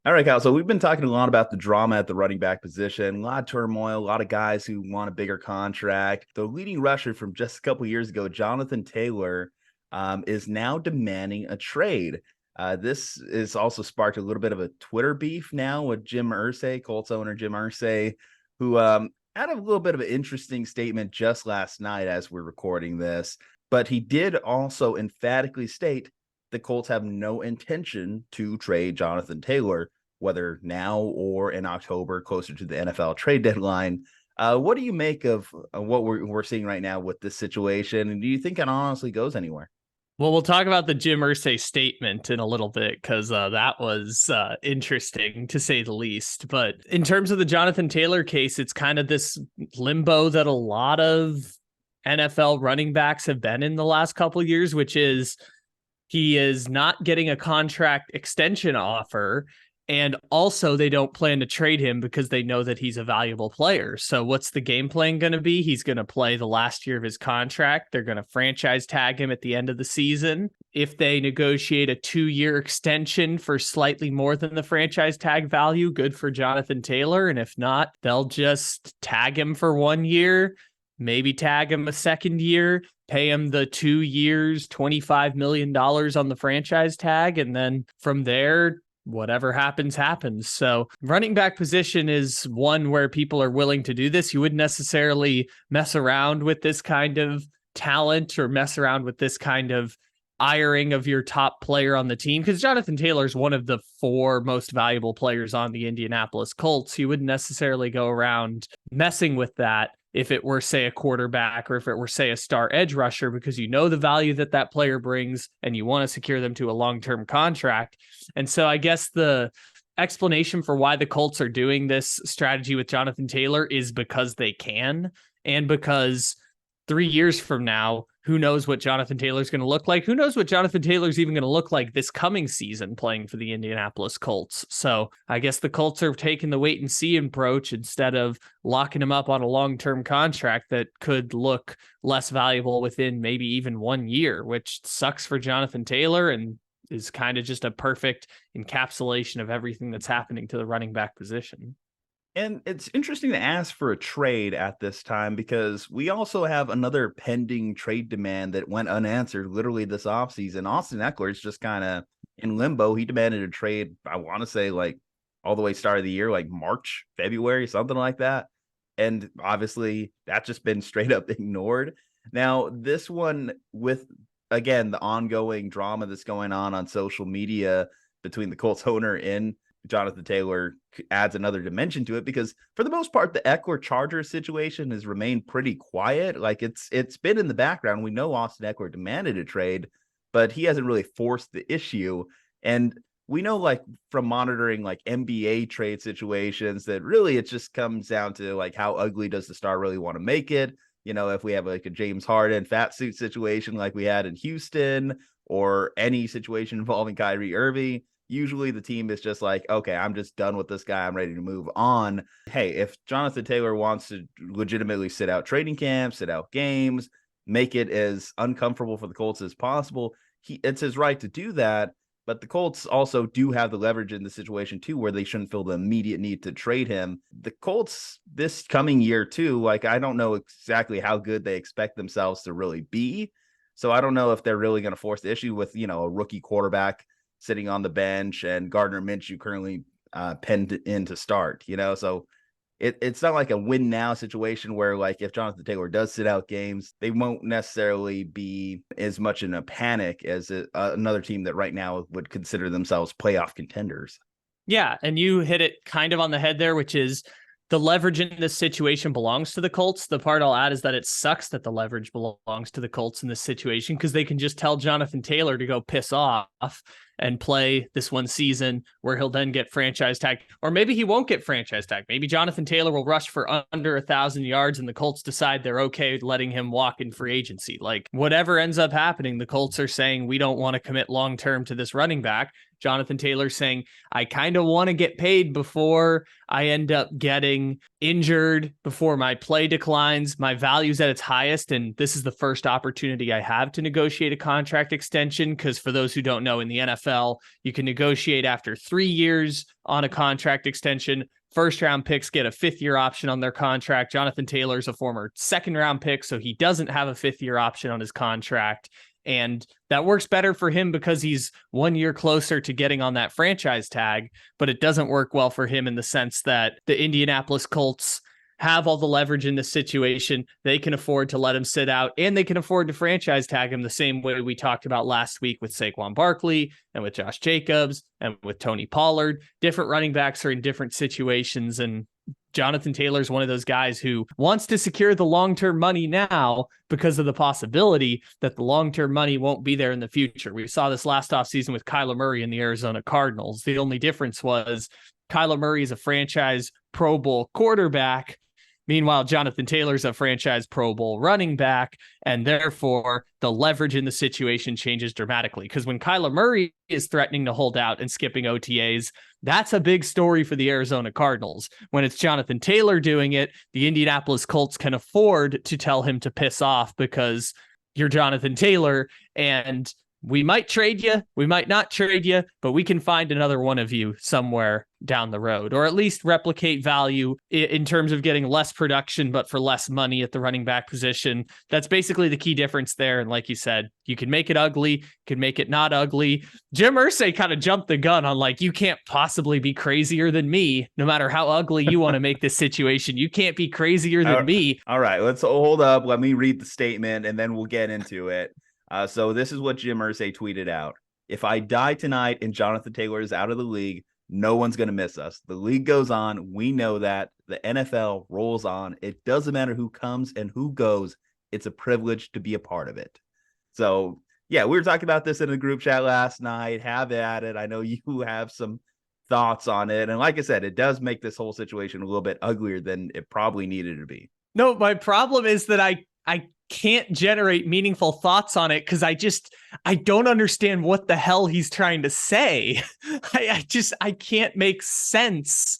All right, Kyle. So we've been talking a lot about the drama at the running back position, a lot of turmoil, a lot of guys who want a bigger contract. The leading rusher from just a couple years ago, Jonathan Taylor, is now demanding a trade. This is also sparked a little bit of a Twitter beef now with Jim Irsay, Colts owner Jim Irsay, who had a little bit of an interesting statement just last night as we're recording this. But he did also emphatically state the Colts have no intention to trade Jonathan Taylor, whether now or in October, closer to the NFL trade deadline. What do you make of what we're seeing right now with this situation? And do you think it honestly goes anywhere? Well, we'll talk about the Jim Irsay statement in a little bit because that was interesting to say the least. But in terms of the Jonathan Taylor case, it's kind of this limbo that a lot of NFL running backs have been in the last couple of years, which is he is not getting a contract extension offer. And also, they don't plan to trade him because they know that he's a valuable player. So what's the game plan going to be? He's going to play the last year of his contract. They're going to franchise tag him at the end of the season. If they negotiate a 2-year extension for slightly more than the franchise tag value, good for Jonathan Taylor. And if not, they'll just tag him for 1 year, maybe tag him a second year, pay him the 2 years, $25 million on the franchise tag. And then from there, whatever happens, happens. So running back position is one where people are willing to do this. You wouldn't necessarily mess around with this kind of talent or mess around with this kind of hiring of your top player on the team, because Jonathan Taylor is one of the 4 most valuable players on the Indianapolis Colts. You wouldn't necessarily go around messing with that if it were, say, a quarterback or if it were, say, a star edge rusher, because you know the value that that player brings and you want to secure them to a long-term contract. And so I guess the explanation for why the Colts are doing this strategy with Jonathan Taylor is because they can, and because 3 years from now, who knows what Jonathan Taylor's going to look like? Who knows what Jonathan Taylor's even going to look like this coming season playing for the Indianapolis Colts? So I guess the Colts are taking the wait and see approach instead of locking him up on a long-term contract that could look less valuable within maybe even 1 year, which sucks for Jonathan Taylor and is kind of just a perfect encapsulation of everything that's happening to the running back position. And it's interesting to ask for a trade at this time because we also have another pending trade demand that went unanswered literally this offseason. Austin Eckler is just kind of in limbo. He demanded a trade, I want to say, like all the way start of the year, like March, February, something like that. And obviously that's just been straight up ignored. Now, this one with, again, the ongoing drama that's going on social media between the Colts owner and Jonathan Taylor adds another dimension to it, because for the most part, the Eckler Chargers situation has remained pretty quiet. Like it's been in the background. We know Austin Eckler demanded a trade, but he hasn't really forced the issue. And we know, like, from monitoring like NBA trade situations, that really it just comes down to like how ugly does the star really want to make it. You know, if we have like a James Harden fat suit situation like we had in Houston, or any situation involving Kyrie Irving, usually the team is just like, okay, I'm just done with this guy. I'm ready to move on. Hey, if Jonathan Taylor wants to legitimately sit out training camps, sit out games, make it as uncomfortable for the Colts as possible, it's his right to do that. But the Colts also do have the leverage in the situation too, where they shouldn't feel the immediate need to trade him. The Colts this coming year too, like, I don't know exactly how good they expect themselves to really be. So I don't know if they're really going to force the issue with, you know, a rookie quarterback sitting on the bench and Gardner Minshew currently penned in to start, you know? So it's not like a win now situation where, like, if Jonathan Taylor does sit out games, they won't necessarily be as much in a panic as another team that right now would consider themselves playoff contenders. Yeah, and you hit it kind of on the head there, which is the leverage in this situation belongs to the Colts. The part I'll add is that it sucks that the leverage belongs to the Colts in this situation, because they can just tell Jonathan Taylor to go piss off and play this one season where he'll then get franchise tag, or maybe he won't get franchise tag. Maybe Jonathan Taylor will rush for under 1,000 yards and the Colts decide they're okay letting him walk in free agency. Like, whatever ends up happening, the Colts are saying, we don't want to commit long-term to this running back. Jonathan Taylor saying, I kind of want to get paid before I end up getting injured, before my play declines, my value's at its highest, and this is the first opportunity I have to negotiate a contract extension, because for those who don't know, in the NFL, NFL. You can negotiate after 3 years on a contract extension. First round picks get a 5th-year option on their contract. Jonathan Taylor's a former 2nd-round pick, so he doesn't have a 5th-year option on his contract. And that works better for him because he's 1 year closer to getting on that franchise tag, but it doesn't work well for him in the sense that the Indianapolis Colts have all the leverage in this situation. They can afford to let him sit out, and they can afford to franchise tag him the same way we talked about last week with Saquon Barkley and with Josh Jacobs and with Tony Pollard. Different running backs are in different situations, and Jonathan Taylor is one of those guys who wants to secure the long-term money now because of the possibility that the long-term money won't be there in the future. We saw this last offseason with Kyler Murray and the Arizona Cardinals. The only difference was Kyler Murray is a franchise Pro Bowl quarterback. Meanwhile, Jonathan Taylor's a franchise Pro Bowl running back, and therefore the leverage in the situation changes dramatically. Because when Kyler Murray is threatening to hold out and skipping OTAs, that's a big story for the Arizona Cardinals. When it's Jonathan Taylor doing it, the Indianapolis Colts can afford to tell him to piss off because you're Jonathan Taylor, and we might trade you, we might not trade you, but we can find another one of you somewhere down the road, or at least replicate value in terms of getting less production, but for less money at the running back position. That's basically the key difference there. And like you said, you can make it ugly, can make it not ugly. Jim Irsay kind of jumped the gun on like, you can't possibly be crazier than me, no matter how ugly you want to make this situation. You can't be crazier than me. All right, let's hold up. Let me read the statement and then we'll get into it. So this is what Jim Irsay tweeted out. If I die tonight and Jonathan Taylor is out of the league, no one's going to miss us. The league goes on. We know that. The NFL rolls on. It doesn't matter who comes and who goes. It's a privilege to be a part of it. So, yeah, we were talking about this in the group chat last night. Have at it. I know you have some thoughts on it. And like I said, it does make this whole situation a little bit uglier than it probably needed to be. No, my problem is that I can't generate meaningful thoughts on it because I don't understand what the hell he's trying to say. I can't make sense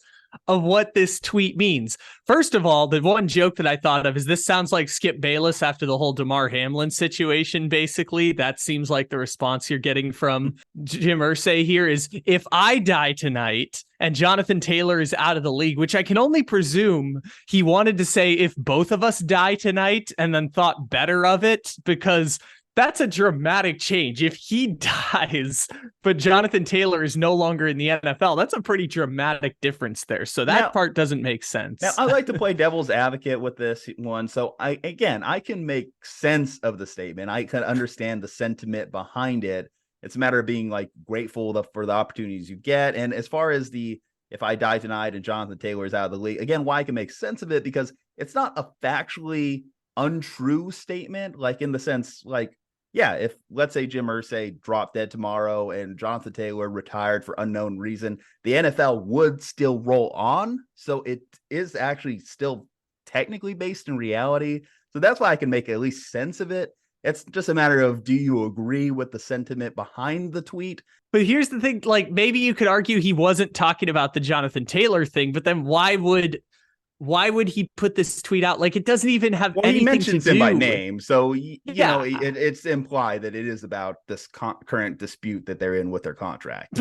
of what this tweet means. First of all, the one joke that I thought of is this sounds like Skip Bayless after the whole DeMar Hamlin situation. Basically, that seems like the response you're getting from Jim Irsay here is, if I die tonight and Jonathan Taylor is out of the league, which I can only presume he wanted to say if both of us die tonight and then thought better of it, because that's a dramatic change. If he dies, but Jonathan Taylor is no longer in the NFL, that's a pretty dramatic difference there. So that part doesn't make sense. Now, I like to play devil's advocate with this one. So I can make sense of the statement. I can understand the sentiment behind it. It's a matter of being like grateful for the opportunities you get. And as far as if I die tonight and Jonathan Taylor is out of the league, again, why I can make sense of it, because it's not a factually untrue statement, like in the sense, like, yeah, if let's say Jim Irsay dropped dead tomorrow and Jonathan Taylor retired for unknown reason, the NFL would still roll on. So it is actually still technically based in reality. So that's why I can make at least sense of it. It's just a matter of, do you agree with the sentiment behind the tweet? But here's the thing, like maybe you could argue he wasn't talking about the Jonathan Taylor thing, but then why would he put this tweet out? Like, it doesn't even have anything he mentions to do him by name. So, you know, it's implied that it is about this current dispute that they're in with their contract.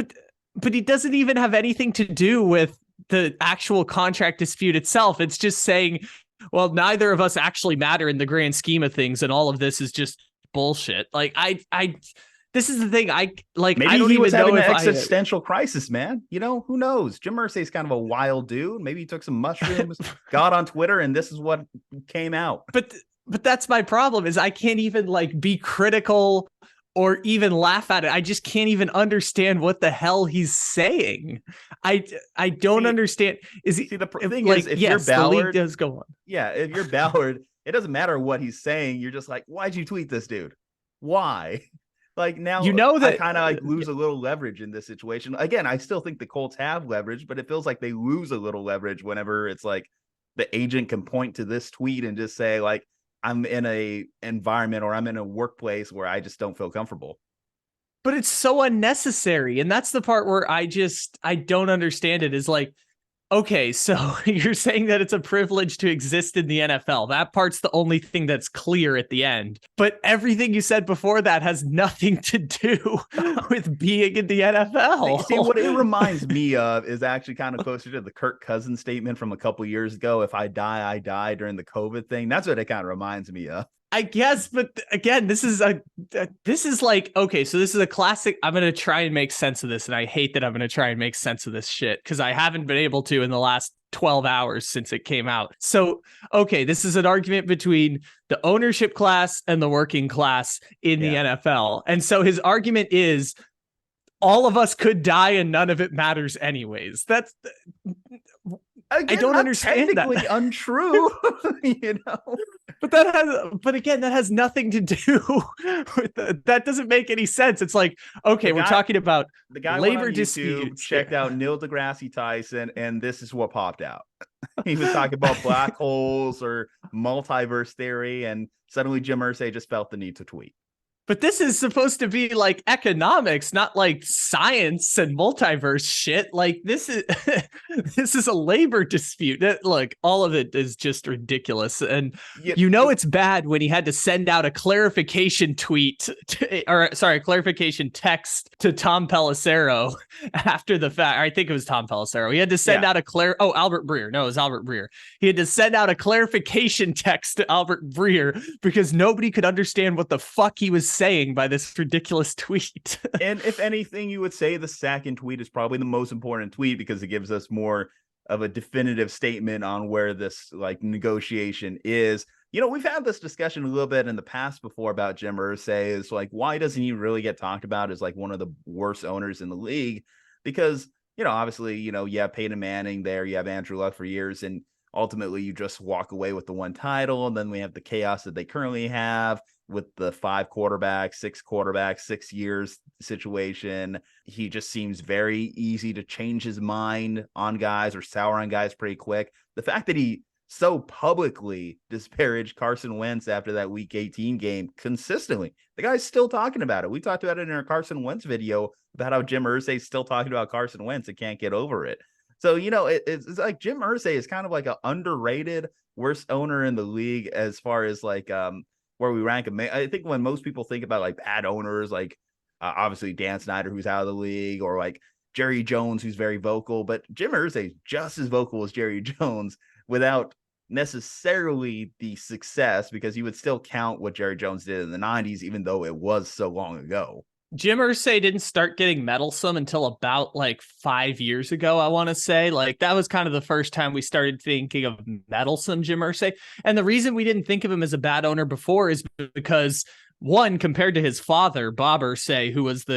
But he doesn't even have anything to do with the actual contract dispute itself. It's just saying, well, neither of us actually matter in the grand scheme of things, and all of this is just bullshit. Like, this is the thing. Maybe I don't he even was know having if an existential crisis, man. You know, who knows? Jim Irsay's kind of a wild dude. Maybe he took some mushrooms, got on Twitter, and this is what came out. But that's my problem, is I can't even like be critical or even laugh at it. I just can't even understand what the hell he's saying. I don't understand. Is he the thing like, is, if yes, you're Ballard, the league does go on. Yeah, if you're Ballard, it doesn't matter what he's saying. You're just like, why'd you tweet this dude? Why? Like, now, you know that I kind of like lose a little leverage in this situation. Again, I still think the Colts have leverage, but it feels like they lose a little leverage whenever it's like the agent can point to this tweet and just say, like, I'm in a environment or I'm in a workplace where I just don't feel comfortable. But it's so unnecessary. And that's the part where I don't understand it, is like, Okay, so you're saying that it's a privilege to exist in the NFL. That part's the only thing that's clear at the end. But everything you said before that has nothing to do with being in the NFL. See, what it reminds me of is actually kind of closer to the Kirk Cousins statement from a couple years ago. If I die, I die during the COVID thing. That's what it kind of reminds me of. I guess, but again, this is like, okay, so this is a classic. I'm going to try and make sense of this. And I hate that I'm going to try and make sense of this shit because I haven't been able to in the last 12 hours since it came out. So, okay, this is an argument between the ownership class and the working class in the NFL. And so his argument is all of us could die and none of it matters anyways. That's... Again, I don't understand that. Technically untrue, But again, that has nothing to do with that. Doesn't make any sense. It's like, okay, we're talking about the guy labor on YouTube, disputes. checked out Neil deGrasse Tyson, and this is what popped out. He was talking about black holes or multiverse theory, and suddenly Jim Irsay just felt the need to tweet. But this is supposed to be like economics, not like science and multiverse shit. Like this is this is a labor dispute. Look, all of it is just ridiculous. And it's bad when he had to send out a clarification clarification text to Tom Pelissero after the fact. I think it was Tom Pelissero. He had to send out Albert Breer. No, it was Albert Breer. He had to send out a clarification text to Albert Breer because nobody could understand what the fuck he was saying by this ridiculous tweet. And if anything, you would say the second tweet is probably the most important tweet because it gives us more of a definitive statement on where this like negotiation is. We've had this discussion a little bit in the past before about Jim Irsay. Is like, why doesn't he really get talked about as like one of the worst owners in the league? Because, obviously, you have Peyton Manning there, you have Andrew Luck for years, and ultimately you just walk away with the one title. And then we have the chaos that they currently have with the 5 quarterbacks, 6 quarterbacks, 6 years situation. He just seems very easy to change his mind on guys or sour on guys pretty quick. The fact that he so publicly disparaged Carson Wentz after that Week 18 game consistently, the guy's still talking about it. We talked about it in our Carson Wentz video about how Jim Irsay is still talking about Carson Wentz and can't get over it. So, it's like Jim Irsay is kind of like an underrated worst owner in the league as far as like where we rank him. I think when most people think about like bad owners, like obviously Dan Snyder, who's out of the league, or like Jerry Jones, who's very vocal, but Jim Irsay is just as vocal as Jerry Jones without necessarily the success, because you would still count what Jerry Jones did in the 90s, even though it was so long ago. Jim Irsay didn't start getting meddlesome until about like 5 years ago, I want to say. Like that was kind of the first time we started thinking of meddlesome Jim Irsay. And the reason we didn't think of him as a bad owner before is because, one, compared to his father, Bob Irsay, who was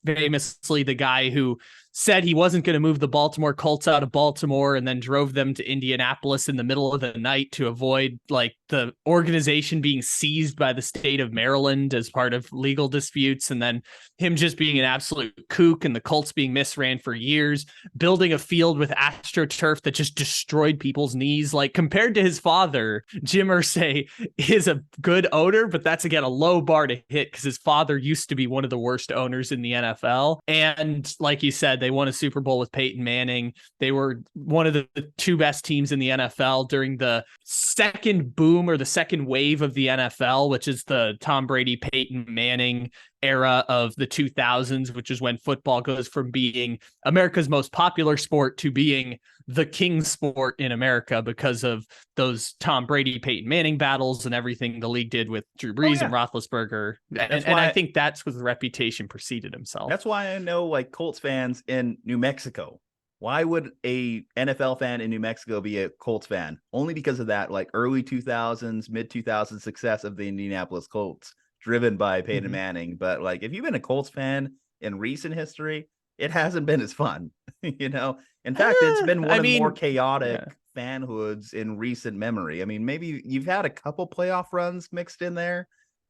famously the guy who said he wasn't going to move the Baltimore Colts out of Baltimore and then drove them to Indianapolis in the middle of the night to avoid like the organization being seized by the state of Maryland as part of legal disputes. And then him just being an absolute kook and the Colts being misran for years, building a field with AstroTurf that just destroyed people's knees. Like compared to his father, Jim Irsay is a good owner, but that's again a low bar to hit because his father used to be one of the worst owners in the NFL. And like you said, they won a Super Bowl with Peyton Manning. They were one of the 2 best teams in the NFL during the second boom or the second wave of the NFL, which is the Tom Brady, Peyton Manning era of the 2000s, which is when football goes from being America's most popular sport to being the king sport in America because of those Tom Brady, Peyton Manning battles and everything the league did with Drew Brees and Roethlisberger. And I think that's what the reputation preceded himself. That's why I know like Colts fans in New Mexico. Why would a NFL fan in New Mexico be a Colts fan? Only because of that like early 2000s, mid 2000s success of the Indianapolis Colts, driven by Peyton Manning. But like, if you've been a Colts fan in recent history, it hasn't been as fun. In fact, it's been one of the more chaotic fanhoods in recent memory. I mean, maybe you've had a couple playoff runs mixed in there,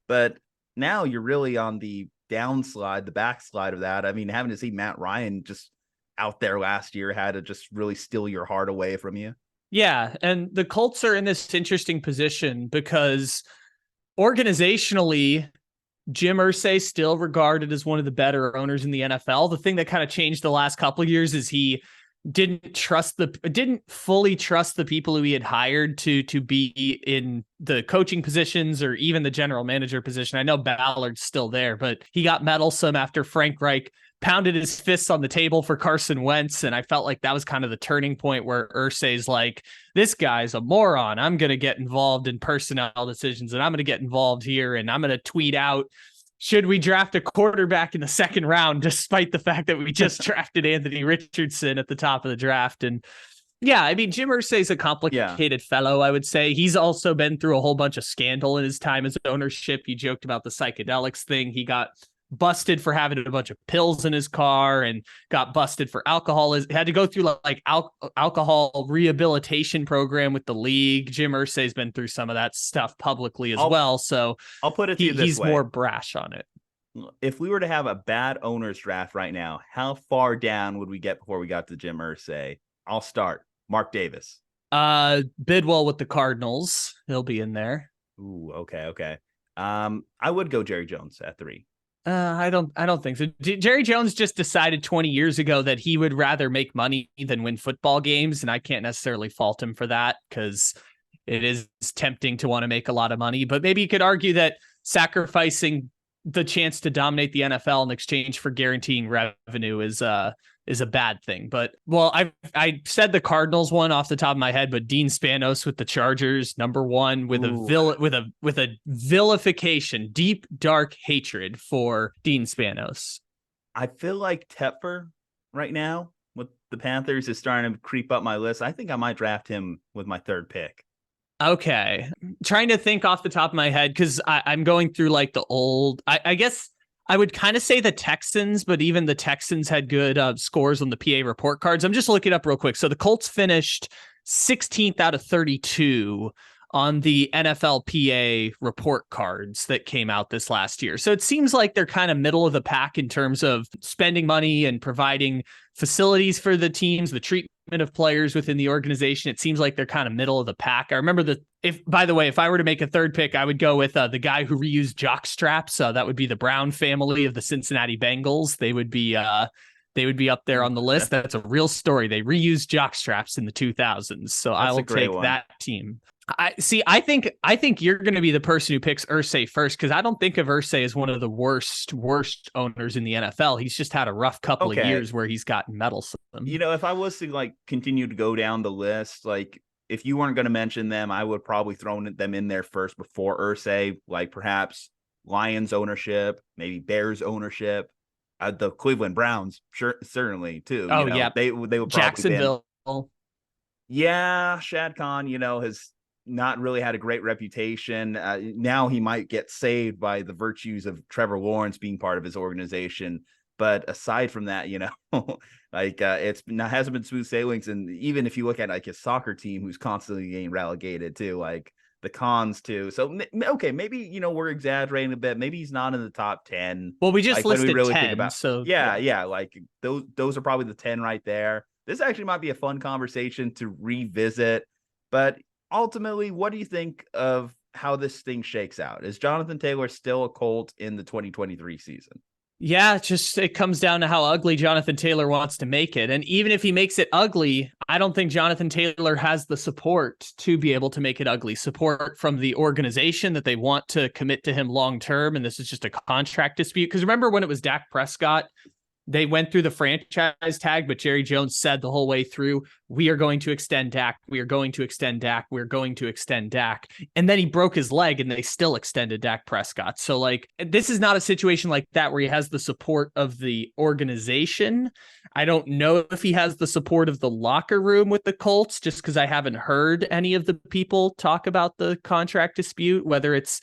but now you're really on the downslide, the backslide of that. I mean, having to see Matt Ryan just out there last year had to just really steal your heart away from you. Yeah, and the Colts are in this interesting position because organizationally, Jim Irsay still regarded as one of the better owners in the NFL. The thing that kind of changed the last couple of years is he didn't fully trust the people who he had hired to be in the coaching positions or even the general manager position. I know Ballard's still there, but he got meddlesome after Frank Reich pounded his fists on the table for Carson Wentz. And I felt like that was kind of the turning point where Irsay's like, this guy's a moron. I'm going to get involved in personnel decisions, and I'm going to get involved here, and I'm going to tweet out, should we draft a quarterback in the second round, despite the fact that we just drafted Anthony Richardson at the top of the draft? And yeah, I mean, Jim Irsay's a complicated fellow, I would say. He's also been through a whole bunch of scandal in his time as ownership. You joked about the psychedelics thing. He got busted for having a bunch of pills in his car and got busted for alcohol. Had to go through like alcohol rehabilitation program with the league. Jim Irsay's been through some of that stuff publicly as well. So I'll put it to you this he's way. more brash on it. If we were to have a bad owners draft right now, how far down would we get before we got to Jim Irsay? I'll start. Mark Davis. Bidwell with the Cardinals. He'll be in there. Ooh, okay. I would go Jerry Jones at 3. I don't think so. Jerry Jones just decided 20 years ago that he would rather make money than win football games. And I can't necessarily fault him for that, because it is tempting to want to make a lot of money, but maybe you could argue that sacrificing the chance to dominate the NFL in exchange for guaranteeing revenue is a bad thing. But well, I said the Cardinals one off the top of my head, but Dean Spanos with the Chargers, number 1, with a vilification, deep dark hatred for Dean Spanos. I feel like Tepper right now with the Panthers is starting to creep up my list. I think I might draft him with my 3rd pick. Okay, trying to think off the top of my head, because I'm going through like the old. I guess I would kind of say the Texans, but even the Texans had good scores on the PA report cards. I'm just looking up real quick. So the Colts finished 16th out of 32 on the NFLPA report cards that came out this last year. So it seems like they're kind of middle of the pack in terms of spending money and providing facilities for the teams, the treatment of players within the organization. It seems like they're kind of middle of the pack. I remember if I were to make a 3rd pick, I would go with the guy who reused jock straps. That would be the Brown family of the Cincinnati Bengals. They would be up there on the list. That's a real story. They reused jock straps in the 2000s. So I will take that team. I think you're going to be the person who picks Irsay first, because I don't think of Irsay as one of the worst owners in the NFL. He's just had a rough couple of years where he's gotten meddlesome. You know, if I was to like continue to go down the list, like if you weren't going to mention them, I would probably throw them in there first before Irsay, like perhaps Lions ownership, maybe Bears ownership, the Cleveland Browns, certainly too. Oh, yeah, they would probably Jacksonville. Yeah, Shad Khan, has not really had a great reputation. Now he might get saved by the virtues of Trevor Lawrence being part of his organization. But aside from that, like hasn't been smooth sailings. And even if you look at like his soccer team, who's constantly getting relegated too, like the cons too. So, okay, maybe, we're exaggerating a bit. Maybe he's not in the top 10. Well, we just listed really 10. Think about, so yeah, like those are probably the 10 right there. This actually might be a fun conversation to revisit. But ultimately, what do you think of how this thing shakes out? Is Jonathan Taylor still a Colt in the 2023 season? Yeah, it comes down to how ugly Jonathan Taylor wants to make it. And even if he makes it ugly, I don't think Jonathan Taylor has the support to be able to make it ugly. Support from the organization that they want to commit to him long term. And this is just a contract dispute. Because remember when it was Dak Prescott, they went through the franchise tag, but Jerry Jones said the whole way through, we are going to extend Dak. We are going to extend Dak. We're going to extend Dak. And then he broke his leg and they still extended Dak Prescott. So like, this is not a situation like that where he has the support of the organization. I don't know if he has the support of the locker room with the Colts, just because I haven't heard any of the people talk about the contract dispute, whether it's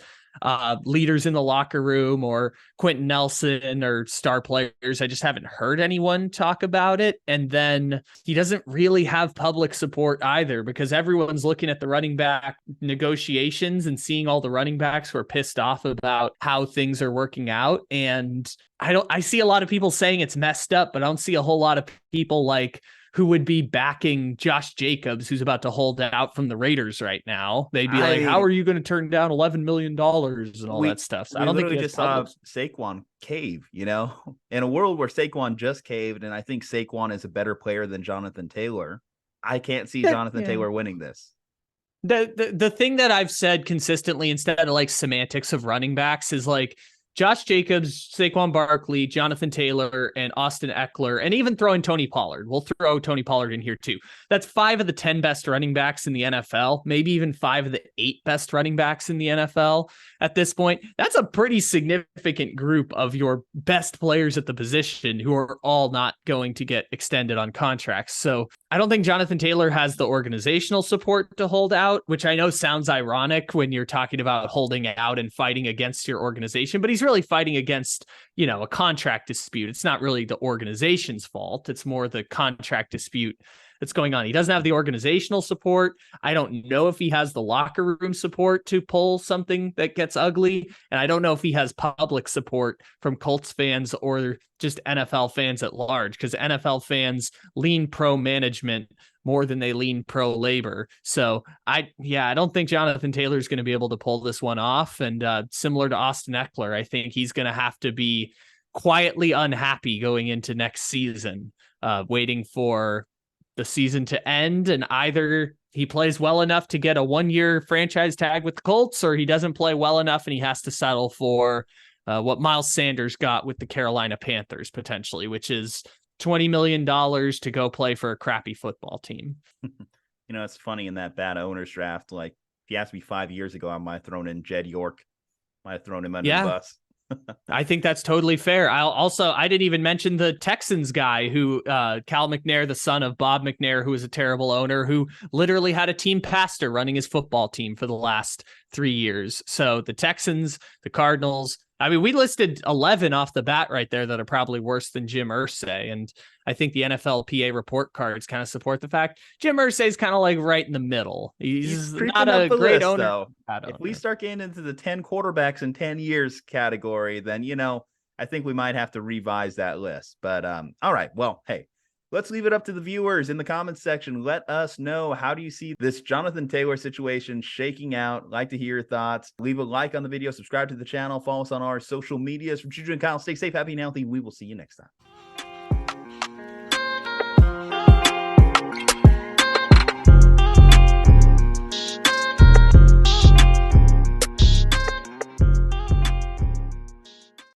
leaders in the locker room or Quentin Nelson or star players. I just haven't heard anyone talk about it. And then he doesn't really have public support either, because everyone's looking at the running back negotiations and seeing all the running backs who are pissed off about how things are working out. And I see a lot of people saying it's messed up, but I don't see a whole lot of people who would be backing Josh Jacobs, who's about to hold out from the Raiders right now. They'd be like, how are you going to turn down $11 million and all that stuff? So I don't think we just saw Saquon cave, in a world where Saquon just caved, and I think Saquon is a better player than Jonathan Taylor, I can't see Jonathan Taylor winning this. The thing that I've said consistently, instead of like semantics of running backs, is like Josh Jacobs, Saquon Barkley, Jonathan Taylor, and Austin Eckler, and even throwing Tony Pollard. We'll throw Tony Pollard in here too. That's 5 of the 10 best running backs in the NFL, maybe even 5 of the 8 best running backs in the NFL at this point. That's a pretty significant group of your best players at the position who are all not going to get extended on contracts. So I don't think Jonathan Taylor has the organizational support to hold out, which I know sounds ironic when you're talking about holding out and fighting against your organization, but he's really fighting against, a contract dispute. It's not really the organization's fault. It's more the contract dispute that's going on. He doesn't have the organizational support. I don't know if he has the locker room support to pull something that gets ugly. And I don't know if he has public support from Colts fans or just NFL fans at large, because NFL fans lean pro management more than they lean pro labor. So I don't think Jonathan Taylor is going to be able to pull this one off. And similar to Austin Eckler, I think he's going to have to be quietly unhappy going into next season, waiting for the season to end, and either he plays well enough to get a 1-year franchise tag with the Colts, or he doesn't play well enough and he has to settle for what Miles Sanders got with the Carolina Panthers potentially, which is $20 million to go play for a crappy football team. It's funny in that bad owners draft. Like, if you asked me 5 years ago, I might have thrown in Jed York. Might have thrown him under the bus. I think that's totally fair. I didn't even mention the Texans guy who, Cal McNair, the son of Bob McNair, who was a terrible owner, who literally had a team pastor running his football team for the last 3 years. So the Texans, the Cardinals, I mean, we listed 11 off the bat right there that are probably worse than Jim Irsay. And I think the NFLPA report cards kind of support the fact Jim Irsay is kind of like right in the middle. He's not a great owner. Though. If we start getting into the 10 quarterbacks in 10 years category, then, I think we might have to revise that list. But all right. Well, hey, let's leave it up to the viewers in the comments section. Let us know, how do you see this Jonathan Taylor situation shaking out? Like to hear your thoughts. Leave a like on the video, subscribe to the channel, follow us on our social medias. From Juju and Kyle, stay safe, happy, and healthy. We will see you next time.